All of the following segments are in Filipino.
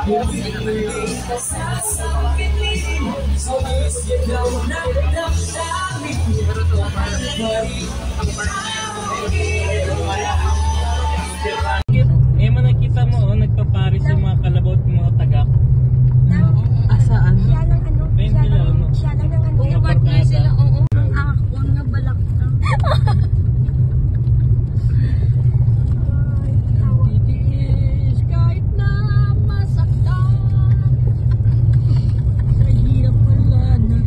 Eh, nakita mo, oh, nagpaparis yung mga kalabaw at mga tagak. Asaan? Siya lang ano? Siya lang ng ano? Yung partner sila, oo. Ang ako nga balak na. Kahit na masaktan. Mahirap pala na.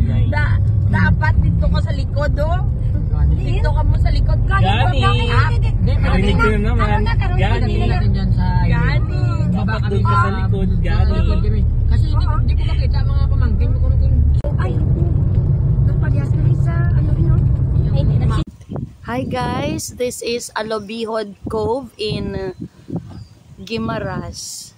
Dapat dito ka sa likod, oh. Dito ka mo sa likod. Gani! Narinig ko na naman. Gani! Gani! Dapat doon ka sa likod. Gani! Kasi hindi ko makita mga pamangkin mo kung Ay, napagyas na sa ano yun? Hi guys, this is Alobihod Cove in Guimaras.